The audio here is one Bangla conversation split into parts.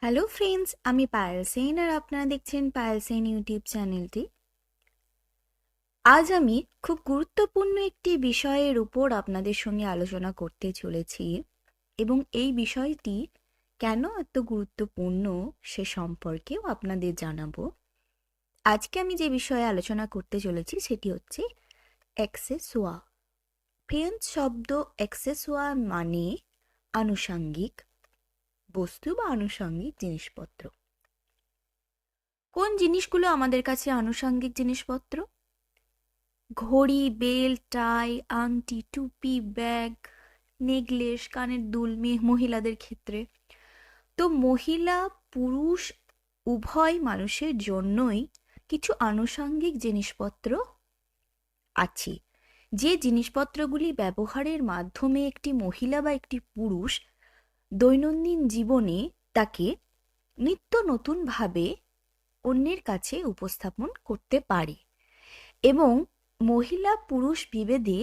হ্যালো ফ্রেন্ডস, আমি পায়েল সেন আর আপনারা দেখছেন পায়েল সেন ইউটিউব চ্যানেলটি। আজ আমি খুব গুরুত্বপূর্ণ একটি বিষয়ের উপর আপনাদের সঙ্গে আলোচনা করতে চলেছি এবং এই বিষয়টি কেন এত গুরুত্বপূর্ণ সে সম্পর্কেও আপনাদের জানাবো। আজকে আমি যে বিষয়ে আলোচনা করতে চলেছি সেটি হচ্ছে অ্যাক্সেসওয়ার। ফ্রেঞ্চ শব্দ অ্যাক্সেসওয়ার মানে আনুষঙ্গিক বস্তু বা আনুষঙ্গিক জিনিসপত্র। কোন জিনিসগুলো আমাদের কাছে আনুষঙ্গিক জিনিসপত্র? ঘড়ি, বেল্ট, টাই, আংটি, টুপি, ব্যাগ, নেকলেস, কানের দুল মহিলাদের ক্ষেত্রে। তো মহিলা পুরুষ উভয় মানুষের জন্যই কিছু আনুষঙ্গিক জিনিসপত্র আছে, যে জিনিসপত্রগুলি ব্যবহারের মাধ্যমে একটি মহিলা বা একটি পুরুষ দৈনন্দিন জীবনে তাকে নিত্য নতুনভাবে অন্যের কাছে উপস্থাপন করতে পারে এবং মহিলা পুরুষ বিভেদে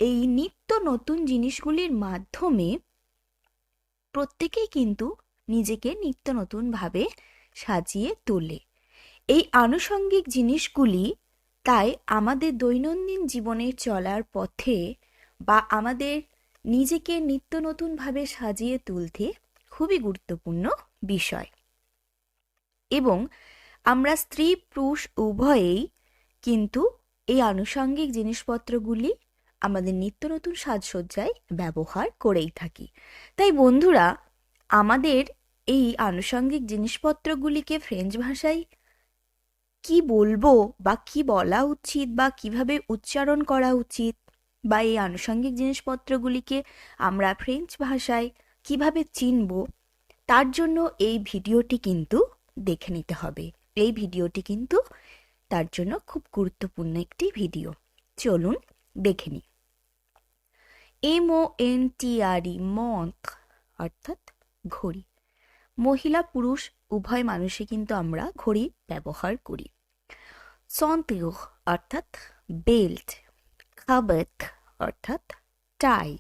এই নিত্য নতুন জিনিসগুলির মাধ্যমে প্রত্যেকেই কিন্তু নিজেকে নিত্য নতুনভাবে সাজিয়ে তোলে। এই আনুষঙ্গিক জিনিসগুলি তাই আমাদের দৈনন্দিন জীবনে চলার পথে বা আমাদের নিজেকে নিত্য নতুনভাবে সাজিয়ে তুলতে খুবই গুরুত্বপূর্ণ বিষয় এবং আমরা স্ত্রী পুরুষ উভয়েই কিন্তু এই আনুষঙ্গিক জিনিসপত্রগুলি আমাদের নিত্য নতুন সাজসজ্জায় ব্যবহার করেই থাকি। তাই বন্ধুরা, আমাদের এই আনুষঙ্গিক জিনিসপত্রগুলিকে ফ্রেঞ্চ ভাষায় কি বলবো বা কি বলা উচিত বা কিভাবে উচ্চারণ করা উচিত বা এই আনুষঙ্গিক জিনিসপত্রগুলিকে আমরা ফ্রেঞ্চ ভাষায় কিভাবে চিনব, তার জন্য এই ভিডিওটি কিন্তু দেখে নিতে হবে। এই ভিডিওটি কিন্তু তার জন্য খুব গুরুত্বপূর্ণ একটি ভিডিও। চলুন দেখে নিই। MONTRE মন্থ অর্থাৎ ঘড়ি। মহিলা পুরুষ উভয় মানুষই কিন্তু আমরা ঘড়ি ব্যবহার করি। সন্তিউর অর্থাৎ বেল্ট, খাবেত অর্থাৎ টাই,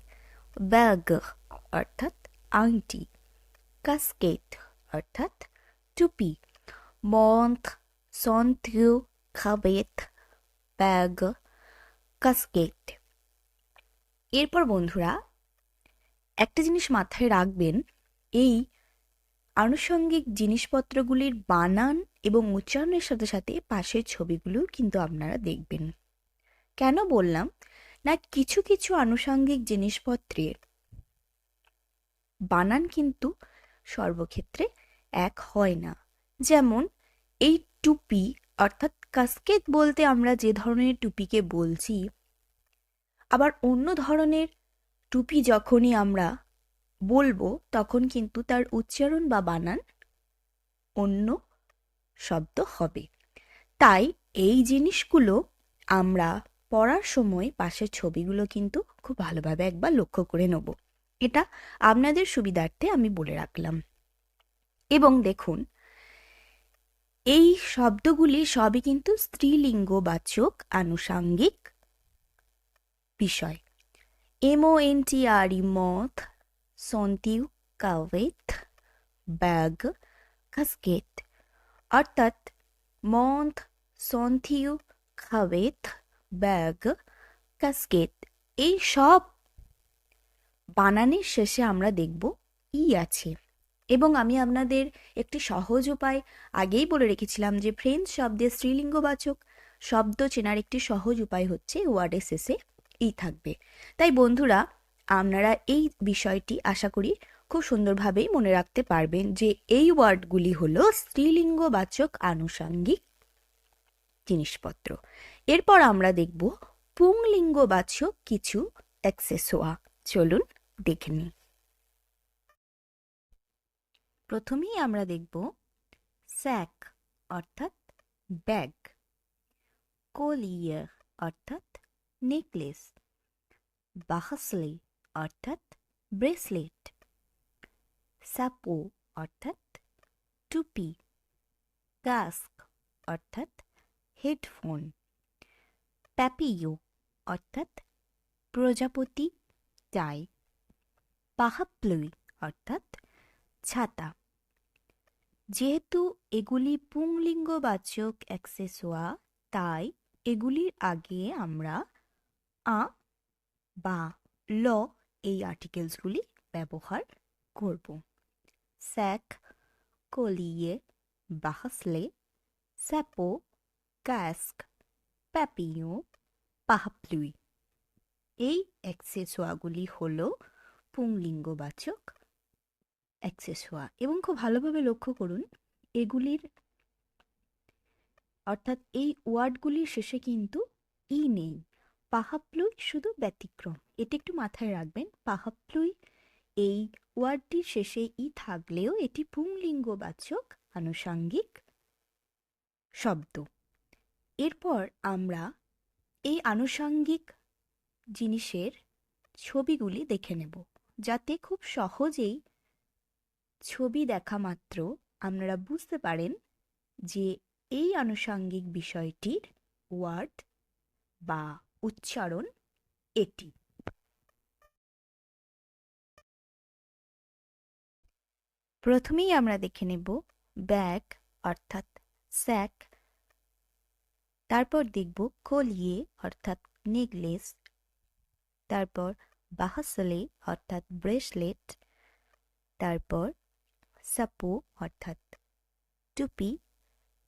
ব্যাগ অর্থাৎ আংটি, কাস্কেট অর্থাৎ টুপি। মন্থ, সন্তিউ, খাবেত, ব্যাগ, কাস্কেট। এরপর বন্ধুরা, একটা জিনিস মাথায় রাখবেন, এই আনুষঙ্গিক জিনিসপত্রগুলির বানান এবং উচ্চারণের সাথে সাথে পাশের ছবিগুলো কিন্তু আপনারা দেখবেন। কেন বললাম না, কিছু কিছু আনুষঙ্গিক জিনিসপত্রের বানান কিন্তু সর্বক্ষেত্রে এক হয় না। যেমন এই টুপি অর্থাৎ কাস্কেট বলতে আমরা যে ধরনের টুপিকে বলছি, আবার অন্য ধরনের টুপি যখনই আমরা বলবো তখন কিন্তু তার উচ্চারণ বা বানান অন্য শব্দ হবে। তাই এই জিনিসগুলো আমরা পড়ার সময় পাশের ছবিগুলো কিন্তু খুব ভালোভাবে একবার লক্ষ্য করে নেব। এটা আপনাদের সুবিধার্থে আমি বলে রাখলাম। এবং দেখুন, এই শব্দগুলি সবই কিন্তু স্ত্রীলিঙ্গবাচক আনুষঙ্গিক বিষয়। MONTRE মথ, সন্তিউ, কাভেত, ব্যাগ, কাস্কেট অর্থাৎ মন্থ, সন্থিউ, খাবেত, ব্যাগ, কাস্কেট। এই সব বানানের শেষে আমরা দেখব ই আছে। এবং আমি আপনাদের একটি সহজ উপায় আগেই বলে রেখেছিলাম যে ফ্রেঞ্চ শব্দের স্ত্রীলিঙ্গবাচক শব্দ চেনার একটি সহজ উপায় হচ্ছে ওয়ার্ডের শেষে ই থাকবে। তাই বন্ধুরা, আপনারা এই বিষয়টি আশা করি খুব সুন্দরভাবেই মনে রাখতে পারবেন যে এই ওয়ার্ডগুলি হলো স্ত্রীলিঙ্গবাচক আনুষঙ্গিক জিনিসপত্র। এরপর আমরা দেখব পুংলিঙ্গবাচক কিছু অ্যাক্সেসওয়ার। চলুন দেখে নিই। প্রথমেই আমরা দেখব স্যাক অর্থাৎ ব্যাগ, কোলিয়ার অর্থাৎ নেকলেস, বাহাসলি অর্থাৎ ব্রেসলেট, সাপো অর্থাৎ টুপি, কাস্ক অর্থাৎ হেডফোন, প্যাপিও অর্থাৎ প্রজাপতি টাই, পাহাপ্লুই অর্থাৎ ছাতা, যেহেতু এগুলি পুংলিঙ্গবাচক অ্যাক্সেসওয়ার, তাই এগুলির আগে আমরা আ বা ল এই আর্টিকেলসগুলি ব্যবহার করব। Sec, কলিয়ে, বাহাসলে, স্যাপো, cask, প্যাপিও, পাহাপ্লুই। এই অ্যাক্সেসওয়ারগুলি হল পুংলিঙ্গবাচক অ্যাক্সেসওয়ার এবং খুব ভালোভাবে লক্ষ্য করুন এগুলির অর্থাৎ এই ওয়ার্ডগুলির শেষে কিন্তু ই নেই। পাহাপ্লুই শুধু ব্যতিক্রম, এটি একটু মাথায় রাখবেন। পাহাপ্লুই এই ওয়ার্ডটির শেষে ই থাকলেও এটি পুংলিঙ্গবাচক আনুষাঙ্গিক শব্দ। এরপর আমরা এই আনুষাঙ্গিক জিনিসের ছবিগুলি দেখে নেব, যাতে খুব সহজেই ছবি দেখা মাত্র আপনারা বুঝতে পারেন যে এই আনুষাঙ্গিক বিষয়টির ওয়ার্ড বা উচ্চারণ এটি। প্রথমেই আমরা দেখে নেব ব্যাগ অর্থাৎ স্যাক, তারপর দেখব কলিয়ে অর্থাৎ নেকলেস, তারপর বাহাসলে অর্থাৎ ব্রেসলেট, তারপর সাপো অর্থাৎ টুপি।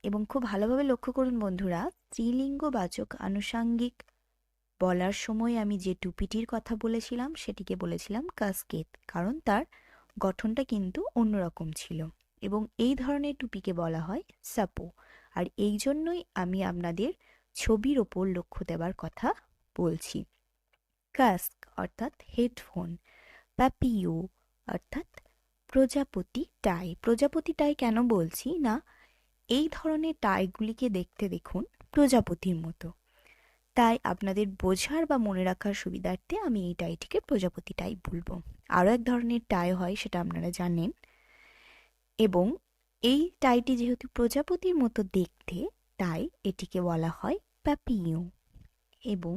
এবং খুব ভালোভাবে লক্ষ্য করুন বন্ধুরা, স্ত্রীলিঙ্গবাচক আনুষাঙ্গিক বলার সময় আমি যে টুপিটির কথা বলেছিলাম সেটিকে বলেছিলাম কাস্কেট, কারণ তার গঠনটা কিন্তু অন্যরকম ছিল এবং এই ধরনের টুপিকে বলা হয় সাপো। আর এই জন্যই আমি আপনাদের ছবির ওপর লক্ষ্য দেওয়ার কথা বলছি। কাস্ক অর্থাৎ হেডফোন, প্যাপিও অর্থাৎ প্রজাপতি টাই। প্রজাপতি টাই কেন বলছি না, এই ধরনের টাইগুলিকে দেখতে দেখুন প্রজাপতির মতো, তাই আপনাদের বোঝার বা মনে রাখার সুবিধার্থে আমি এই টাইটিকে প্রজাপতি টাই বলবো। আরও এক ধরনের টাই হয়, সেটা আপনারা জানেন। এবং এই টাইটি যেহেতু প্রজাপতির মতো দেখতে, তাই এটিকে বলা হয় প্যাপিও। এবং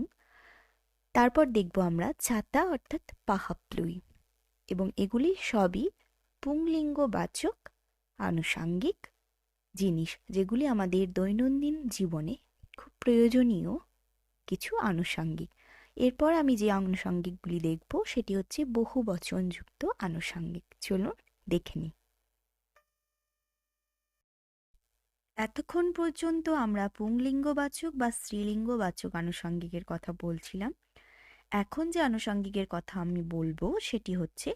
তারপর দেখব আমরা ছাতা অর্থাৎ পাহাপ্লুই, এবং এগুলি সবই পুংলিঙ্গবাচক আনুষাঙ্গিক জিনিস, যেগুলি আমাদের দৈনন্দিন জীবনে খুব প্রয়োজনীয় কিছু আনুষাঙ্গিক। এরপর আমি যে আনুষাঙ্গিকগুলি দেখব সেটি হচ্ছে বহুবচনযুক্ত আনুষাঙ্গিক। চলুন দেখে নিই। এতক্ষণ পর্যন্ত আমরা পুংলিঙ্গবাচক বা স্ত্রীলিঙ্গবাচক আনুষাঙ্গিকের কথা বলছিলাম। এখন যে আনুষাঙ্গিকের কথা আমি বলবো সেটি হচ্ছে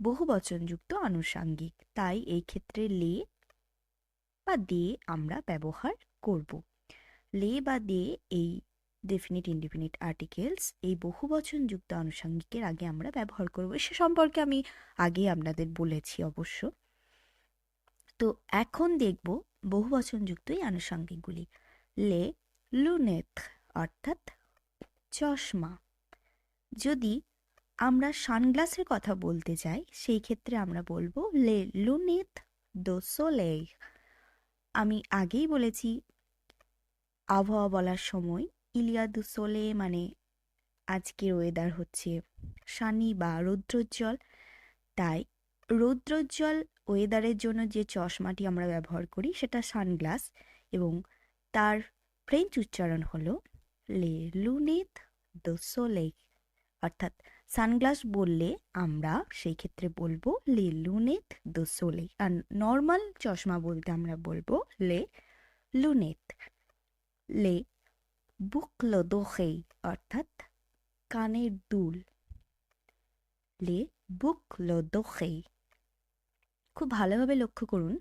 বহুবচনযুক্ত আনুষাঙ্গিক, তাই এই ক্ষেত্রে লে বা দে আমরা ব্যবহার করব। লে বা দে এই ডেফিনিট ইনডেফিনিট আর্টিকেলস এই বহুবচনযুক্ত আনুষাঙ্গিকের আগে আমরা ব্যবহার করব, সে সম্পর্কে আমি আগে আপনাদের বলেছি অবশ্য। তো এখন দেখব বহুবচনযুক্ত এই আনুষাঙ্গিকগুলি। লে লুনেট অর্থাৎ চশমা। যদি আমরা সানগ্লাসের কথা বলতে চাই সেই ক্ষেত্রে আমরা বলবো লে লুনেট দো সোলেই। আমি আগেই বলেছি আবহাওয়া বলার সময় ইলিয়া দু সোলে মানে আজকের ওয়েদার হচ্ছে সানি বা রৌদ্রোজ্জ্বল, তাই রৌদ্রোজ্জ্বল ওয়েদারের জন্য যে চশমাটি আমরা ব্যবহার করি সেটা সানগ্লাস, এবং তার ফ্রেঞ্চ উচ্চারণ হলো লে লুনেট দো সোলেই। অর্থাৎ সানগ্লাস বললে আমরা সেই ক্ষেত্রে বলবো লে লুনেট দো সোলেই, আর নর্মাল চশমা বলতে আমরা বলবো লে লুনেট। লে বুকলো দোহেই অর্থাৎ কানের দুল, লে বুকলো দোহেই। খুব ভালোভাবে লক্ষ্য করুন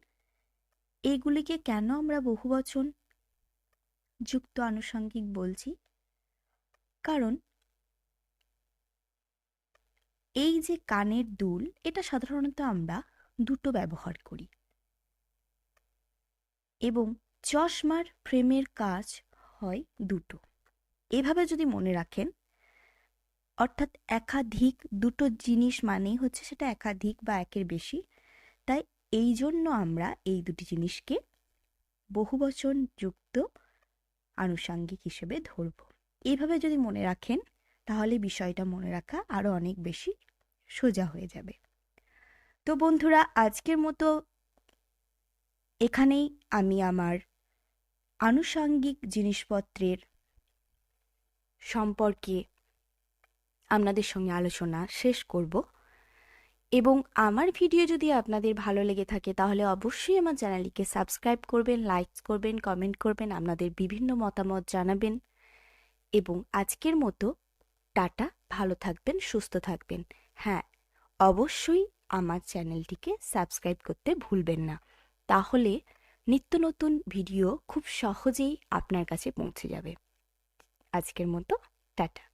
এইগুলিকে কেন আমরা বহুবচন যুক্ত আনুষঙ্গিক বলছি, কারণ এই যে কানের দুল এটা সাধারণত আমরা দুটো ব্যবহার করি, এবং চশমার ফ্রেমের কাজ হয় দুটো। এভাবে যদি মনে রাখেন, অর্থাৎ একাধিক, দুটো জিনিস মানেই হচ্ছে সেটা একাধিক বা একের বেশি, তাই এই জন্য আমরা এই দুটি জিনিসকে বহুবচন যুক্ত আনুষাঙ্গিক হিসেবে ধরব। এইভাবে যদি মনে রাখেন তাহলে বিষয়টা মনে রাখা আরো অনেক বেশি সোজা হয়ে যাবে। তো বন্ধুরা, আজকের মতো এখানেই আমি আমার আনুষঙ্গিক জিনিসপত্রের সম্পর্কে আপনাদের সঙ্গে আলোচনা শেষ করব। এবং আমার ভিডিও যদি আপনাদের ভালো লেগে থাকে তাহলে অবশ্যই আমার চ্যানেলটিকে সাবস্ক্রাইব করবেন, লাইক করবেন, কমেন্ট করবেন, আপনাদের বিভিন্ন মতামত জানাবেন। এবং আজকের মতো টাটা, ভালো থাকবেন, সুস্থ থাকবেন। হ্যাঁ, অবশ্যই আমার চ্যানেলটিকে সাবস্ক্রাইব করতে ভুলবেন না, তাহলে নিত্য নতুন ভিডিও খুব সহজেই আপনার কাছে পৌঁছে যাবে। আজকের মতো টাটা।